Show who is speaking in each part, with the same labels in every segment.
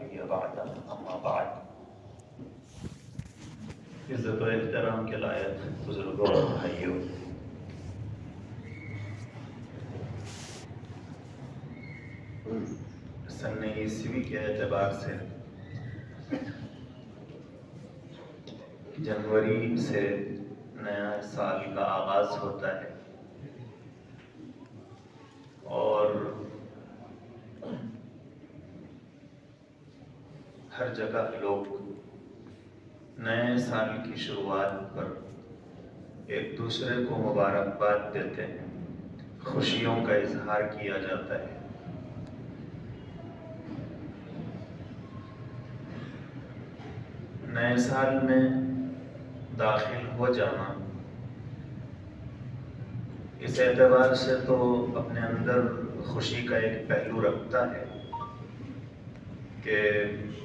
Speaker 1: علیہ بعد اما بعد. عزت و احترام کے لائق بزرگوں اور بھائیوں، سن عیسوی کے اعتبار سے جنوری سے نیا سال کا آغاز ہوتا ہے اور ہر جگہ لوگ نئے سال کی شروعات پر ایک دوسرے کو مبارکباد دیتے ہیں، خوشیوں کا اظہار کیا جاتا ہے. نئے سال میں داخل ہو جانا اس اعتبار سے تو اپنے اندر خوشی کا ایک پہلو رکھتا ہے کہ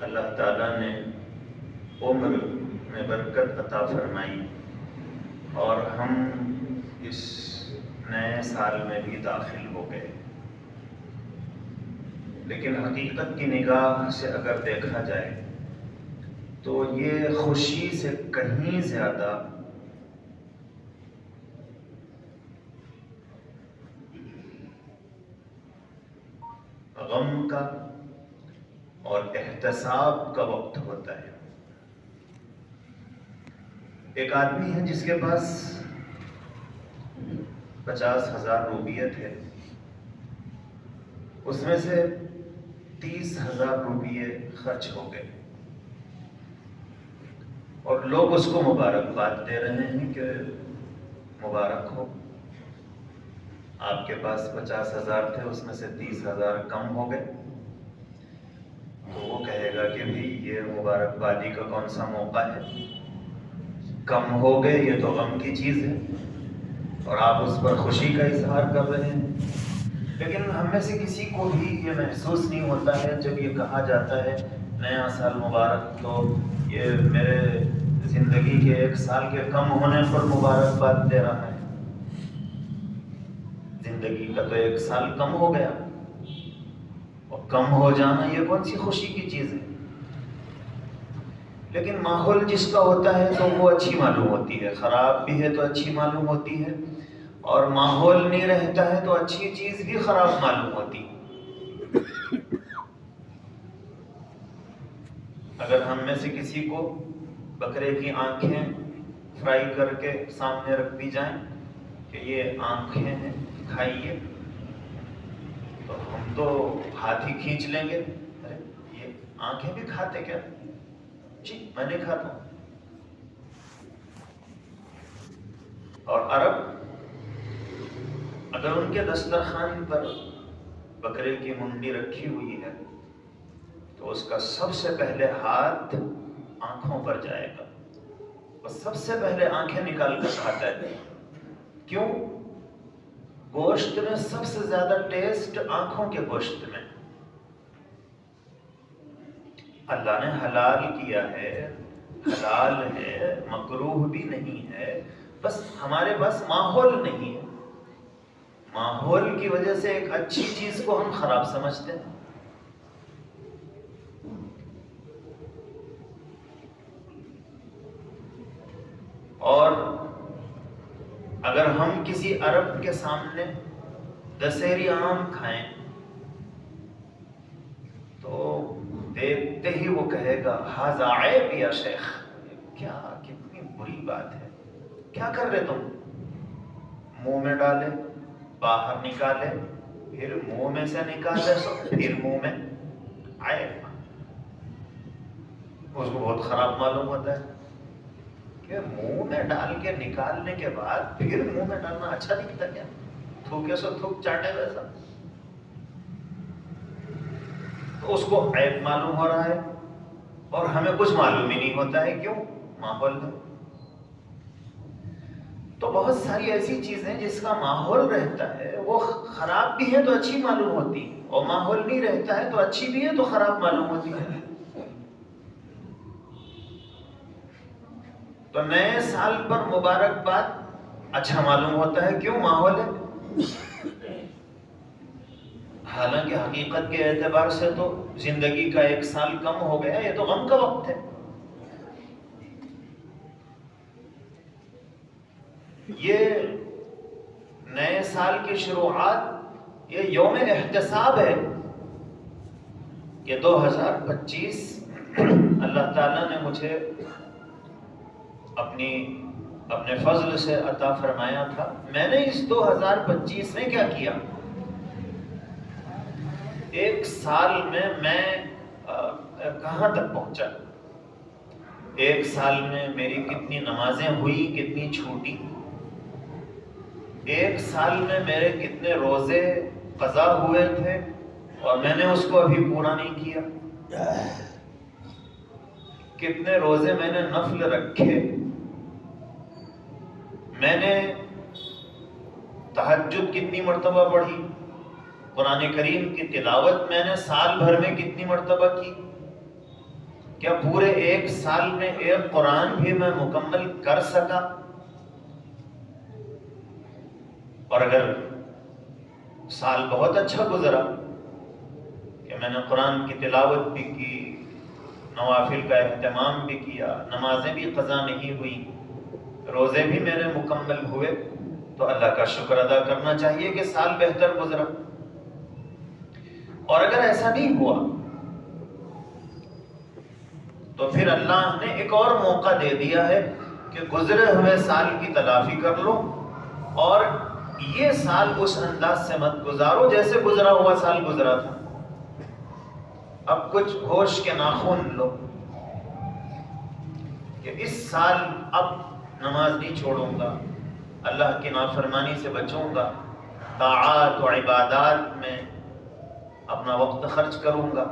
Speaker 1: اللہ تعالیٰ نے عمر میں برکت عطا فرمائی اور ہم اس نئے سال میں بھی داخل ہو گئے. لیکن حقیقت کی نگاہ سے اگر دیکھا جائے تو یہ خوشی سے کہیں زیادہ غم کا اور احتساب کا وقت ہوتا ہے. ایک آدمی ہے جس کے پاس 50,000 روپیے تھے، اس میں سے 30,000 روپیے خرچ ہو گئے اور لوگ اس کو مبارکباد دے رہے ہیں کہ مبارک ہو، آپ کے پاس 50,000 تھے، اس میں سے 30,000 کم ہو گئے. تو وہ کہے گا کہ بھی یہ مبارکبادی کا کون سا موقع ہے، کم ہو گئے یہ تو غم کی چیز ہے اور آپ اس پر خوشی کا اظہار کر رہے ہیں. لیکن ہم میں سے کسی کو بھی یہ محسوس نہیں ہوتا ہے جب یہ کہا جاتا ہے نیا سال مبارک، تو یہ میرے زندگی کے 1 سال کے کم ہونے پر مبارکباد دے رہا ہے. زندگی کا تو 1 سال کم ہو گیا اور کم ہو جانا یہ کون سی خوشی کی چیز ہے. لیکن ماحول جس کا ہوتا ہے تو وہ اچھی معلوم ہوتی ہے، خراب بھی ہے تو اچھی معلوم ہوتی ہے، اور ماحول نہیں رہتا ہے تو اچھی چیز بھی خراب معلوم ہوتی ہے. اگر ہم میں سے کسی کو بکرے کی آنکھیں فرائی کر کے سامنے رکھ دی جائیں کہ یہ آنکھیں ہیں کھائیے، تو ہم تو ہاتھ ہی کھینچ لیں گے، ارے یہ آنکھیں بھی کھاتے کیا؟ جی میں نہیں کھاتا ہوں. اور عرب اگر ان کے دسترخوان پر بکرے کی منڈی رکھی ہوئی ہے تو اس کا سب سے پہلے ہاتھ آنکھوں پر جائے گا اور سب سے پہلے آنکھیں نکال کر کھاتا ہے. کیوں؟ گوشت میں سب سے زیادہ ٹیسٹ آنکھوں کے گوشت میں. اللہ نے حلال کیا ہے، حلال ہے، مکروہ بھی نہیں ہے، بس ہمارے پاس ماحول نہیں ہے. ماحول کی وجہ سے ایک اچھی چیز کو ہم خراب سمجھتے ہیں. اور اگر ہم کسی عرب کے سامنے دسہری آم کھائیں تو دیکھتے ہی وہ کہے گا ھذا عیب یا شیخ، کیا کتنی بری بات ہے، کیا کر رہے تم؟ منہ میں ڈالے، باہر نکالے، پھر منہ میں سے نکالے سو پھر منہ میں عیب. اس کو بہت خراب معلوم ہوتا ہے کہ منہ میں ڈال کے نکالنے کے بعد پھر منہ میں ڈالنا اچھا دکھتا کیا؟ تھوکے سو تھوک چاٹے ویسا. تو اس کو عیب معلوم ہو رہا ہے اور ہمیں کچھ معلوم ہی نہیں ہوتا ہے. کیوں؟ ماحول میں. تو بہت ساری ایسی چیزیں جس کا ماحول رہتا ہے وہ خراب بھی ہے تو اچھی معلوم ہوتی ہے، اور ماحول نہیں رہتا ہے تو اچھی بھی ہے تو خراب معلوم ہوتی ہے. تو نئے سال پر مبارکباد اچھا معلوم ہوتا ہے. کیوں؟ ماحول ہے. حالانکہ حقیقت کے اعتبار سے تو زندگی کا 1 سال کم ہو گیا، یہ تو غم کا وقت ہے۔ یہ نئے سال کی شروعات، یہ یوم احتساب ہے کہ 2025 اللہ تعالیٰ نے مجھے اپنے فضل سے عطا فرمایا تھا۔ میں نے اس 2025 میں کیا کیا؟ 1 سال میں کہاں تک پہنچا؟ 1 سال میں میری کتنی نمازیں ہوئی، کتنی چھوٹی؟ 1 سال میں میرے کتنے روزے قضا ہوئے تھے اور میں نے اس کو ابھی پورا نہیں کیا؟ کتنے روزے میں نے نفل رکھے؟ میں نے تہجد کتنی مرتبہ پڑھی؟ قرآن کریم کی تلاوت میں نے سال بھر میں کتنی مرتبہ کی؟ کیا پورے 1 سال میں ایک قرآن بھی میں مکمل کر سکا؟ اور اگر سال بہت اچھا گزرا کہ میں نے قرآن کی تلاوت بھی کی، نوافل کا اہتمام بھی کیا، نمازیں بھی قضا نہیں ہوئی، روزے بھی میرے مکمل ہوئے، تو اللہ کا شکر ادا کرنا چاہیے کہ سال بہتر گزرا۔ اور اگر ایسا نہیں ہوا تو پھر اللہ نے ایک اور موقع دے دیا ہے کہ گزرے ہوئے سال کی تلافی کر لو، اور یہ سال اس انداز سے مت گزارو جیسے گزرا ہوا سال گزرا تھا۔ اب کچھ ہوش کے ناخن لو کہ اس سال اب نماز نہیں چھوڑوں گا، اللہ کی نافرمانی سے بچوں گا، طاعات و عبادات میں اپنا وقت خرچ کروں گا،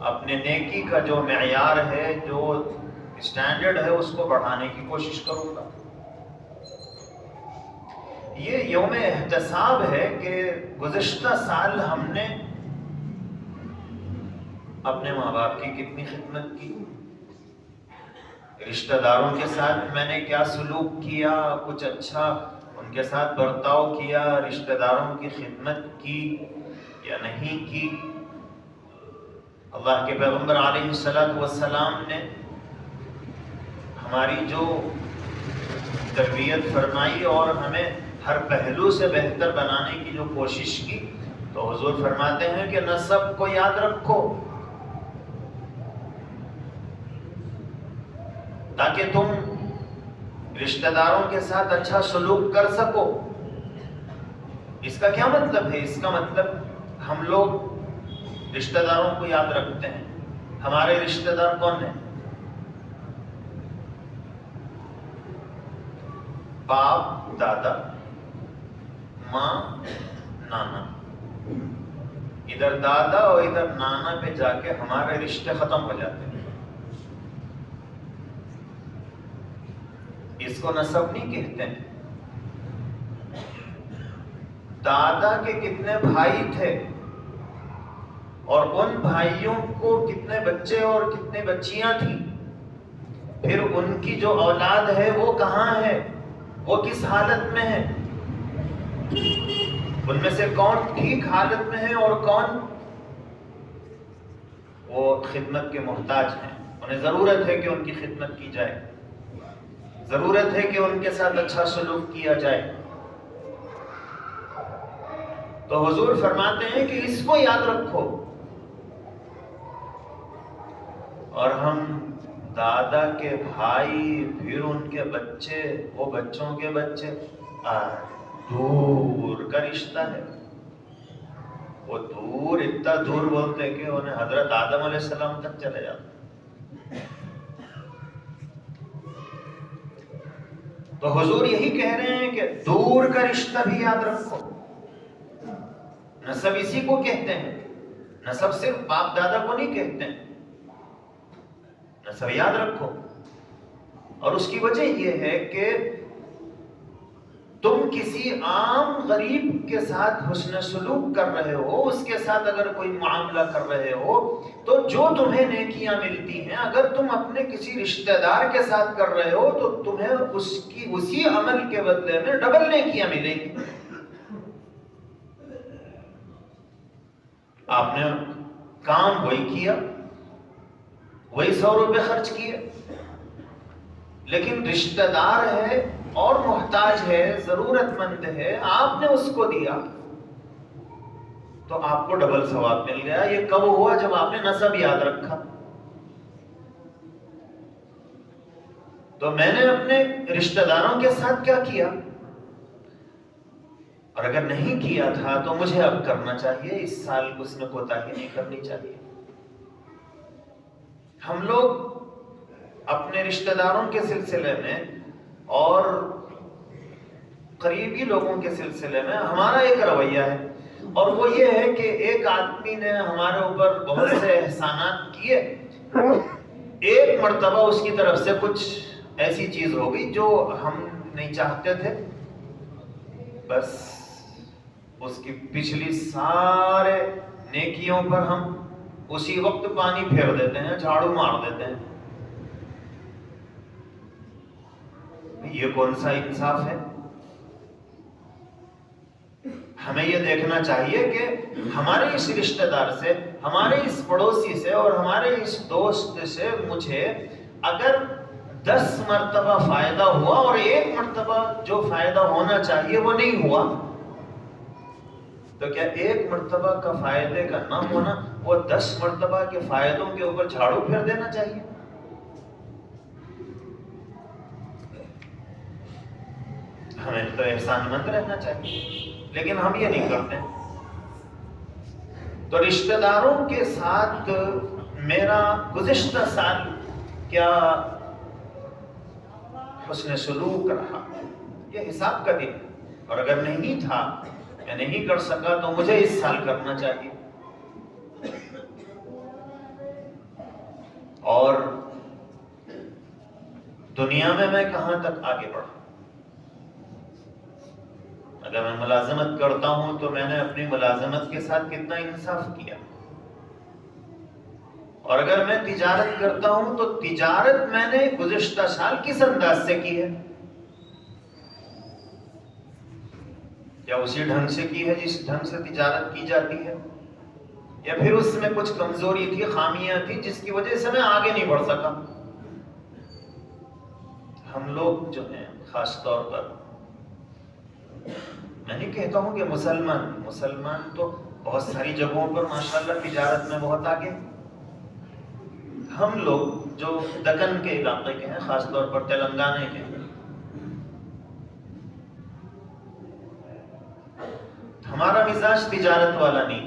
Speaker 1: اپنے نیکی کا جو معیار ہے، جو اسٹینڈرڈ ہے، اس کو بڑھانے کی کوشش کروں گا۔ یہ یوم احتساب ہے کہ گزشتہ سال ہم نے اپنے ماں باپ کی کتنی خدمت کی، رشتہ داروں کے ساتھ میں نے کیا سلوک کیا، کچھ اچھا ان کے ساتھ برتاؤ کیا، رشتہ داروں کی خدمت کی یا نہیں کی۔ اللہ کے پیغمبر علیہ السلام نے ہماری جو تربیت فرمائی اور ہمیں ہر پہلو سے بہتر بنانے کی جو کوشش کی، تو حضور فرماتے ہیں کہ نسب کو یاد رکھو تاکہ تم رشتہ داروں کے ساتھ اچھا سلوک کر سکو۔ اس کا کیا مطلب ہے؟ اس کا مطلب ہم لوگ رشتہ داروں کو یاد رکھتے ہیں۔ ہمارے رشتہ دار کون ہیں؟ باپ دادا، ماں نانا۔ ادھر دادا اور ادھر نانا پہ جا کے ہمارے رشتے ختم ہو جاتے ہیں۔ اس کو نسب نہیں کہتے ہیں۔ دادا کے کتنے بھائی تھے اور ان بھائیوں کو کتنے بچے اور کتنے بچیاں تھیں، پھر ان کی جو اولاد ہے وہ کہاں ہے، وہ کس حالت میں ہے، ان میں سے کون ٹھیک حالت میں ہے اور کون وہ خدمت کے محتاج ہیں، انہیں ضرورت ہے کہ ان کی خدمت کی جائے، ضرورت ہے کہ ان کے ساتھ اچھا سلوک کیا جائے۔ تو حضور فرماتے ہیں کہ اس کو یاد رکھو۔ اور ہم دادا کے بھائی، پھر ان کے بچے، وہ بچوں کے بچے، دور کا رشتہ ہے۔ وہ دور، اتنا دور بولتے ہیں کہ انہیں حضرت آدم علیہ السلام تک چلے جاتے۔ تو حضور یہی کہہ رہے ہیں کہ دور کا رشتہ بھی یاد رکھو۔ نسب اسی کو کہتے ہیں، نسب صرف باپ دادا کو نہیں کہتے ہیں، نسب یاد رکھو۔ اور اس کی وجہ یہ ہے کہ تم کسی عام غریب کے ساتھ حسن سلوک کر رہے ہو، اس کے ساتھ اگر کوئی معاملہ کر رہے ہو، تو جو تمہیں نیکیاں ملتی ہیں، اگر تم اپنے کسی رشتہ دار کے ساتھ کر رہے ہو تو تمہیں اسی عمل کے بدلے میں ڈبل نیکیاں ملیں گی۔ آپ نے کام وہی کیا، وہی 100 روپے خرچ کیے، لیکن رشتہ دار ہے اور محتاج ہے، ضرورت مند ہے، آپ نے اس کو دیا تو آپ کو ڈبل ثواب مل گیا۔ یہ کب ہوا؟ جب آپ نے نسب یاد رکھا۔ تو میں نے اپنے رشتہ داروں کے ساتھ کیا کیا، اور اگر نہیں کیا تھا تو مجھے اب کرنا چاہیے، اس سال اس میں کوتاہی نہیں کرنی چاہیے۔ ہم لوگ اپنے رشتہ داروں کے سلسلے میں اور قریبی لوگوں کے سلسلے میں ہمارا ایک رویہ ہے، اور وہ یہ ہے کہ ایک آدمی نے ہمارے اوپر بہت سے احسانات کیے، ایک مرتبہ اس کی طرف سے کچھ ایسی چیز ہو گئی جو ہم نہیں چاہتے تھے، بس اس کی پچھلی سارے نیکیوں پر ہم اسی وقت پانی پھیر دیتے ہیں، جھاڑو مار دیتے ہیں۔ یہ کون سا انصاف ہے؟ ہمیں یہ دیکھنا چاہیے کہ ہمارے اس رشتہ دار سے، ہمارے اس پڑوسی سے اور ہمارے اس دوست سے مجھے اگر 10 مرتبہ فائدہ ہوا اور ایک مرتبہ جو فائدہ ہونا چاہیے وہ نہیں ہوا، تو کیا ایک مرتبہ کا فائدے کا نہ ہونا وہ 10 مرتبہ کے فائدوں کے اوپر جھاڑو پھیر دینا چاہیے؟ ہمیں تو احسان مند رہنا چاہیے، لیکن ہم یہ نہیں کرتے۔ تو رشتہ داروں کے ساتھ میرا گزشتہ سال کیا حسن سلوک رہا، یہ حساب کا دن ہے، اور اگر نہیں تھا، میں نہیں کر سکا، تو مجھے اس سال کرنا چاہیے۔ اور دنیا میں کہاں تک آگے بڑھا؟ اگر میں ملازمت کرتا ہوں تو میں نے اپنی ملازمت کے ساتھ کتنا انصاف کیا، اور اگر میں تجارت کرتا ہوں تو تجارت میں نے گزشتہ سال کس انداز سے کی ہے؟ کیا اسی ڈھنگ سے کی ہے جس ڈھنگ سے تجارت کی جاتی ہے، یا پھر اس میں کچھ کمزوری تھی، خامیاں تھی، جس کی وجہ سے میں آگے نہیں بڑھ سکا؟ ہم لوگ جو ہیں خاص طور پر، میں نہیں کہتا ہوں کہ مسلمان تو بہت ساری جگہوں پر ماشاءاللہ تجارت میں بہت آگے، ہم لوگ جو دکن کے علاقے کے ہیں، خاص طور پر تلنگانہ کے ہیں، ہمارا مزاج تجارت والا نہیں،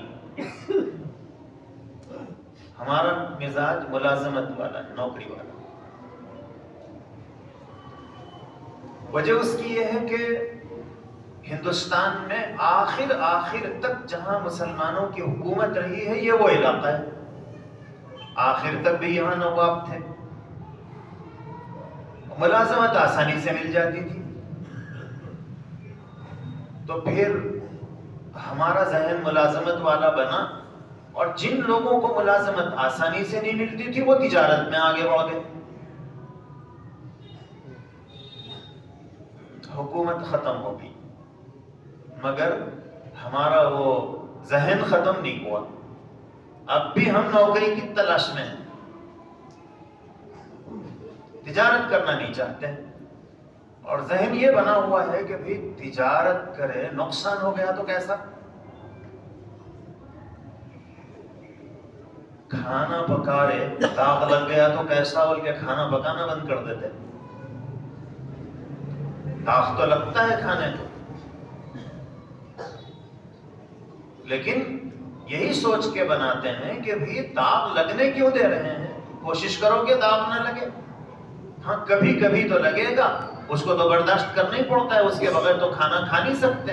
Speaker 1: ہمارا مزاج ملازمت والا ہے، نوکری والا۔ وجہ اس کی یہ ہے کہ ہندوستان میں آخر تک جہاں مسلمانوں کی حکومت رہی ہے یہ وہ علاقہ ہے، آخر تک بھی یہاں نواب تھے، ملازمت آسانی سے مل جاتی تھی، تو پھر ہمارا ذہن ملازمت والا بنا، اور جن لوگوں کو ملازمت آسانی سے نہیں ملتی تھی وہ تجارت میں آگے بڑھ گئے، حکومت ختم ہو گئی، مگر ہمارا وہ ذہن ختم نہیں ہوا، اب بھی ہم نوکری کی تلاش میں ہیں، تجارت کرنا نہیں چاہتے، اور ذہن یہ بنا ہوا ہے کہ بھی تجارت کرے، نقصان ہو گیا تو کیسا؟ کھانا پکا رہے، داغ لگ گیا تو کیسا؟ بول کے کھانا پکانا بند کر دیتے، داغ تو لگتا ہے کھانے کو، لیکن یہی سوچ کے بناتے ہیں کہ بھی داغ لگنے کیوں دے رہے ہیں، کوشش کرو کہ داغ نہ لگے، ہاں کبھی کبھی تو لگے گا، اس کو تو برداشت کرنا ہی پڑتا ہے، اس کے بغیر تو کھانا کھا نہیں سکتے۔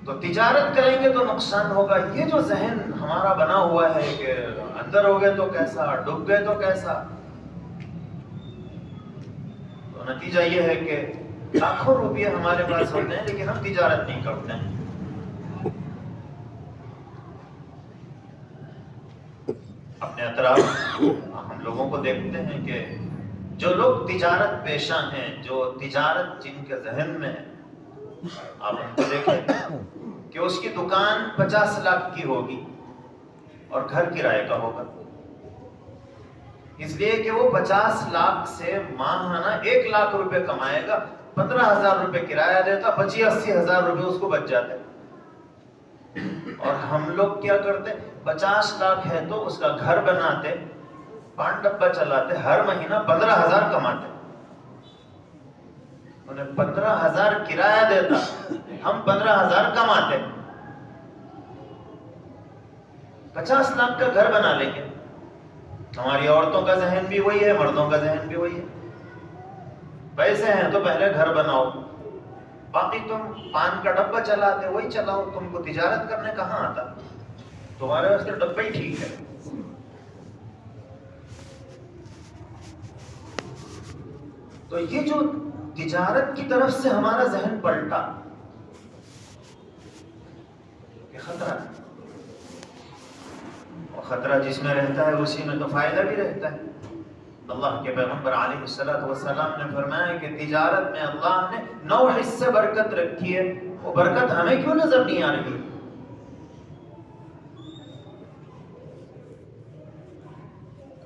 Speaker 1: تو تجارت کریں گے تو نقصان ہوگا، یہ جو ذہن ہمارا بنا ہوا ہے کہ اندر ہو گئے تو کیسا، ڈوب گئے تو کیسا، تو نتیجہ یہ ہے کہ لاکھوں روپیے ہمارے پاس ہوتے ہیں لیکن ہم تجارت نہیں کرتے ہیں۔ اپنے اطراف ہم لوگوں کو دیکھتے ہیں کہ جو لوگ تجارت پیشہ ہیں، جو تجارت جن کے ذہن میں ہے، آپ ان کو دیکھیں کہ اس کی دکان 50 لاکھ کی ہوگی اور گھر کرائے کا ہوگا، اس لیے کہ وہ 50 لاکھ سے ماہانہ 1 لاکھ روپے کمائے گا، 15,000 روپے کرایہ دیتا، 80,000 روپے اس کو بچ جاتے۔ اور ہم لوگ کیا کرتے، 50 لاکھ ہے تو اس کا گھر بناتے، 5 ڈبہ چلاتے، ہر مہینہ 15,000 کماتے، انہیں 15,000 کرایہ دیتا، ہم 15,000 کماتے، 50 لاکھ کا گھر بنا لیں گے۔ ہماری عورتوں کا ذہن بھی وہی ہے، مردوں کا ذہن بھی وہی ہے، پیسے ہیں تو پہلے گھر بناؤ، باقی تم پان کا ڈبہ چلاتے وہی چلاؤ، تم کو تجارت کرنے کہاں آتا، تمہارے واسطے ڈبہ ہی ٹھیک ہے۔ تو یہ جو تجارت کی طرف سے ہمارا ذہن پلٹا، یہ خطرہ ہے، اور خطرہ جس میں رہتا ہے اسی میں تو فائدہ بھی رہتا ہے۔ اللہ کے پیغمبر علیہ السلام نے فرمایا کہ تجارت میں اللہ نے 9 حصے برکت رکھی ہے، وہ برکت ہمیں کیوں نظر نہیں آ رہی؟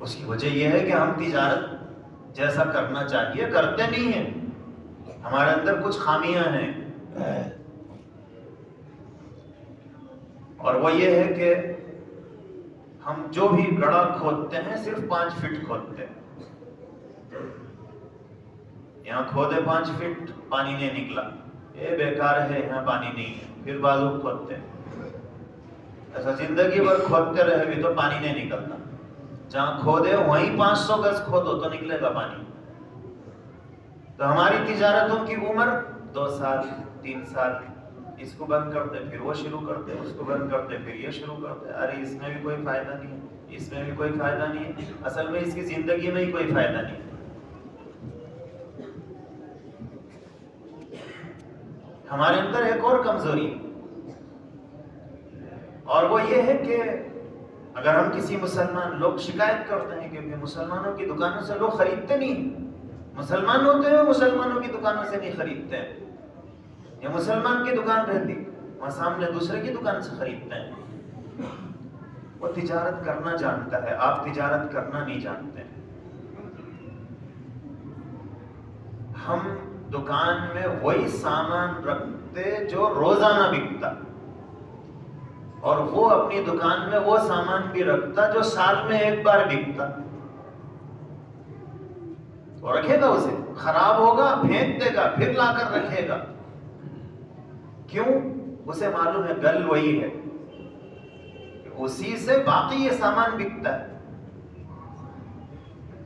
Speaker 1: اس کی وجہ یہ ہے کہ ہم تجارت جیسا کرنا چاہیے کرتے نہیں ہیں، ہمارے اندر کچھ خامیاں ہیں، اور وہ یہ ہے کہ ہم جو بھی گڑھا کھودتے ہیں صرف 5 فٹ کھودتے ہیں، یہاں کھودے 5 فٹ پانی نہیں نکلا، یہ بیکار ہے، یہاں پانی نہیں ہے، پھر بازو کھودتے ہیں، ایسا زندگی بھر کھودتے رہے بھی تو پانی نہیں نکلتا، جہاں کھودے وہیں 500 گز کھودو تو نکلے گا پانی۔ تو ہماری تجارتوں کی عمر 2 سال 3 سال، اس کو بند کرتے پھر وہ شروع کرتے، اس کو بند کرتے پھر یہ شروع کرتے، ارے اس میں بھی کوئی فائدہ نہیں ہے، اس میں بھی کوئی فائدہ نہیں ہے، اصل میں اس کی زندگی میں ہی کوئی فائدہ نہیں ہے۔ ہمارے اندر ایک اور کمزوری ہے، اور وہ یہ ہے کہ اگر ہم کسی مسلمان، لوگ شکایت کرتے ہیں کہ مسلمانوں کی دکانوں سے لوگ خریدتے نہیں، مسلمان ہوتے ہوئے مسلمانوں کی دکانوں سے نہیں خریدتے ہیں، یا مسلمان کی دکان رہتی وہاں سامنے دوسرے کی دکان سے خریدتے ہیں۔ وہ تجارت کرنا جانتا ہے، آپ تجارت کرنا نہیں جانتے۔ ہم دکان میں وہی سامان رکھتے جو روزانہ بکتا، اور وہ اپنی دکان میں وہ سامان بھی رکھتا جو سال میں ایک بار بکتا، اور رکھے گا، اسے خراب ہوگا پھینک دے گا، پھر لا کر رکھے گا، کیوں؟ اسے معلوم ہے گل وہی ہے، اسی سے باقی یہ سامان بکتا ہے،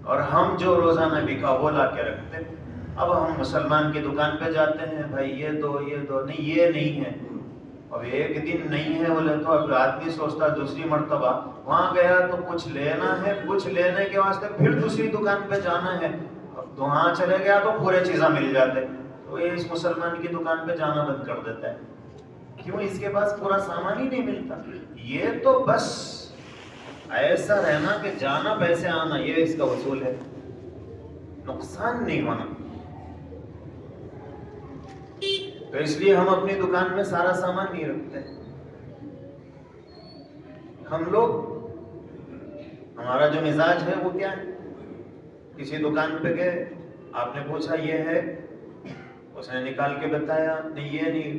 Speaker 1: اور ہم جو روزانہ بکا وہ لا کے رکھتے۔ اب ہم مسلمان کی دکان پہ جاتے ہیں، بھائی یہ دو نہیں، یہ نہیں ہے، اب ایک دن نہیں ہے بولے تو اب آدمی سوچتا دوسری مرتبہ وہاں گیا تو کچھ لینا ہے، کچھ لینے کے واسطے پھر دوسری دکان پہ جانا ہے، اب تو وہاں چلے گیا تو پورے چیزاں مل جاتے، تو یہ اس مسلمان کی دکان پہ جانا بند کر دیتا ہے، کیوں؟ اس کے پاس پورا سامان ہی نہیں ملتا۔ یہ تو بس ایسا رہنا کہ جانا پیسے آنا، یہ اس کا اصول ہے، نقصان نہیں ہونا۔ تو اس لیے ہم اپنی دکان میں سارا سامان نہیں رکھتے۔ ہم لوگ، ہمارا جو مزاج ہے وہ کیا ہے، کسی دکان پہ گئے، آپ نے پوچھا یہ ہے، اس نے نکال کے بتایا، نہیں یہ نہیں،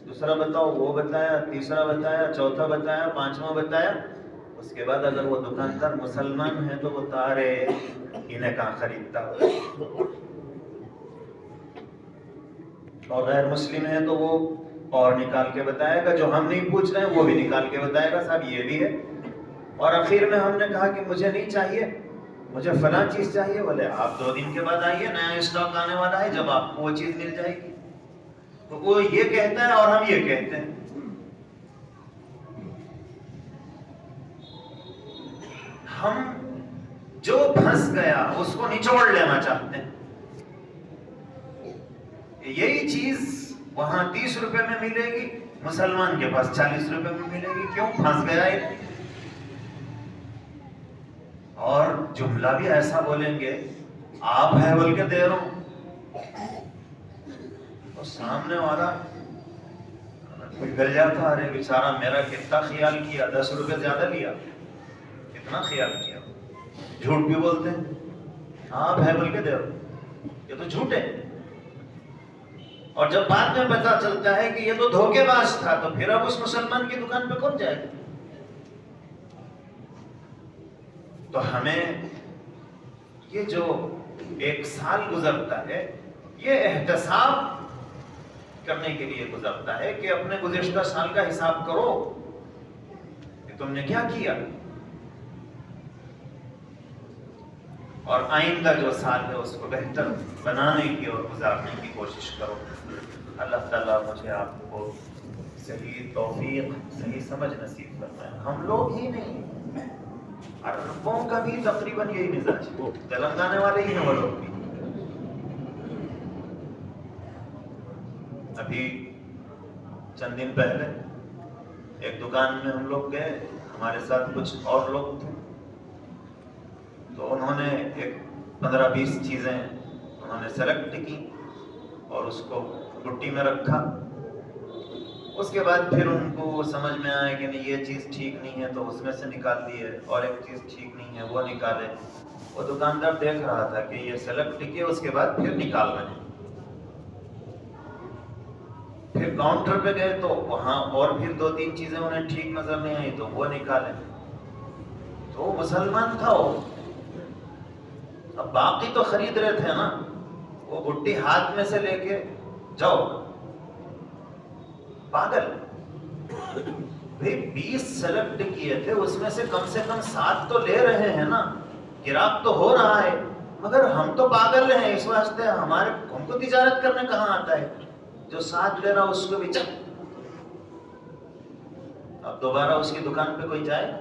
Speaker 1: دوسرا بتاؤ، وہ بتایا، تیسرا بتایا، چوتھا بتایا، 5واں بتایا، اس کے بعد اگر وہ دکاندار مسلمان ہے تو وہ تارے انہیں کہاں خریدتا ہو، اور غیر مسلم ہے تو وہ اور نکال کے بتائے گا، جو ہم نہیں پوچھ رہے ہیں وہ بھی نکال کے بتائے گا، صاحب یہ بھی ہے، اور آخر میں ہم نے کہا کہ مجھے نہیں چاہیے، مجھے فلاں چیز چاہیے، بولے آپ 2 دن کے بعد آئیے، نیا اسٹاک آنے والا ہے، جب آپ کو وہ چیز مل جائے گی۔ تو وہ یہ کہتا ہے اور ہم یہ کہتے ہیں۔ ہم جو پھنس گیا اس کو نچوڑ لینا چاہتے ہیں، یہی چیز وہاں 30 روپے میں ملے گی، مسلمان کے پاس 40 روپے میں ملے گی، کیوں؟ پھنس گیا ہے۔ اور جملہ بھی ایسا بولیں گے، آپ ہے بول کے دے رہا ہوں، تو سامنے والا کوئی گل جاتا، ارے بیچارہ میرا کتنا خیال کیا، 10 روپے زیادہ لیا، کتنا خیال کیا. جھوٹ بھی بولتے ہیں، آپ ہے بول کے دے دو، یہ تو جھوٹ ہے. اور جب بعد میں پتا چلتا ہے کہ یہ تو دھوکے باز تھا، تو پھر اب اس مسلمان کی دکان پہ کون جائے گا؟ تو ہمیں یہ جو 1 سال گزرتا ہے، یہ احتساب کرنے کے لیے گزرتا ہے کہ اپنے گزشتہ سال کا حساب کرو کہ تم نے کیا کیا، اور آئندہ جو سال ہے اس کو بہتر بنانے کی اور گزارنے کی کوشش کرو. اللہ تعالیٰ مجھے آپ کو صحیح توفیق، صحیح سمجھ نصیب فرمائے. ہم لوگ ہی نہیں، عربوں کا بھی تقریباً یہی مزاج ہے، تلنگانے والے ہی ہیں وہ لوگ بھی. ابھی چند دن پہلے ایک دکان میں ہم لوگ گئے، ہمارے ساتھ کچھ اور لوگ تھے، تو انہوں نے ایک 15-20 چیزیں انہوں نے سلیکٹ کی اور اس کو بٹی میں رکھا. اس کے بعد پھر ان کو سمجھ میں آیا کہ نہیں یہ چیز ٹھیک نہیں ہے، تو اس میں سے نکال دیے، اور ایک چیز ٹھیک نہیں ہے وہ نکالے. وہ دکاندار دیکھ رہا تھا کہ یہ سلیکٹ کیے، اس کے بعد پھر نکال رہے ہیں. پھر کاؤنٹر پہ گئے تو وہاں اور پھر 2-3 چیزیں انہیں ٹھیک نظر نہیں آئی تو وہ نکالے. تو وہ مسلمان تھا، وہ اب باقی تو خرید رہے تھے نا، وہ بٹی ہاتھ میں سے لے کے جاؤ. پاگل بھئی 20 سلیکٹ کیے تھے، اس میں سے کم 7 تو لے رہے ہیں نا، گراہک تو ہو رہا ہے، مگر ہم تو پاگل ہیں، اس واسطے ہم کو تجارت کرنے کہاں آتا ہے؟ جو 7 لے رہا اس کو بھی چک. اب دوبارہ اس کی دکان پہ کوئی جائے؟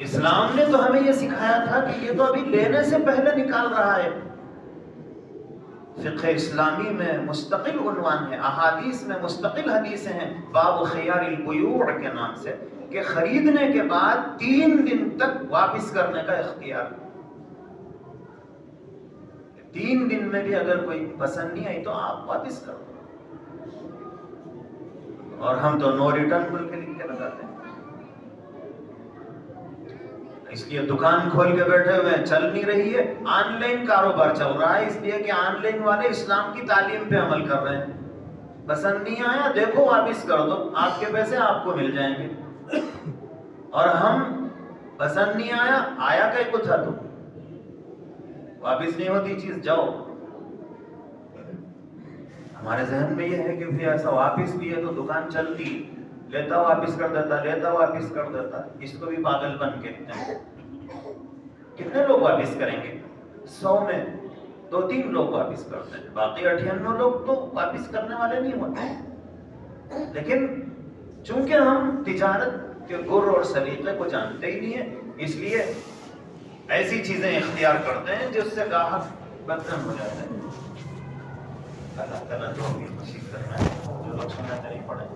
Speaker 1: اسلام نے تو ہمیں یہ سکھایا تھا کہ یہ تو ابھی لینے سے پہلے نکال رہا ہے. فقہ اسلامی میں مستقل عنوان ہے، احادیث میں مستقل حدیثیں ہیں، باب خیار البیوع کے نام سے، کہ خریدنے کے بعد 3 دن تک واپس کرنے کا اختیار. 3 دن میں بھی اگر کوئی پسند نہیں آئی تو آپ واپس کرو. اور ہم تو نو ریٹرن بول کے لکھ کے لگاتے ہیں. اس لیے دکان کھول کے بیٹھے ہوئے ہیں، چل نہیں رہی ہے. آن لائن کاروبار چل رہا ہے، اس لیے کہ آن لائن والے اسلام کی تعلیم پہ عمل کر رہے ہیں. پسند نہیں آیا دیکھو واپس کر دو، آپ کے پیسے آپ کو مل جائیں گے. اور ہم پسند نہیں آیا کہ کچھ تھا تو واپس نہیں ہوتی چیز، جاؤ. ہمارے ذہن میں یہ ہے کہ پھر ایسا واپس بھی ہے تو دکان چلتی، لیتا واپس کر دیتا، لیتا واپس کر دیتا. اس کو بھی پاگل بن کے کتنے لوگ واپس کریں گے؟ 100 میں 2-3 لوگ واپس کرتے ہیں، باقی 98 لوگ تو واپس کرنے والے نہیں ہوتے. لیکن چونکہ ہم تجارت کے گر اور سلیقے کو جانتے ہی نہیں ہیں، اس لیے ایسی چیزیں اختیار کرتے ہیں جس سے گاہک بدنام ہو جاتا ہے. اللہ تعالیٰ جو بھی نصیب کرنا ہے، جو لوگ سنت نہیں پڑھے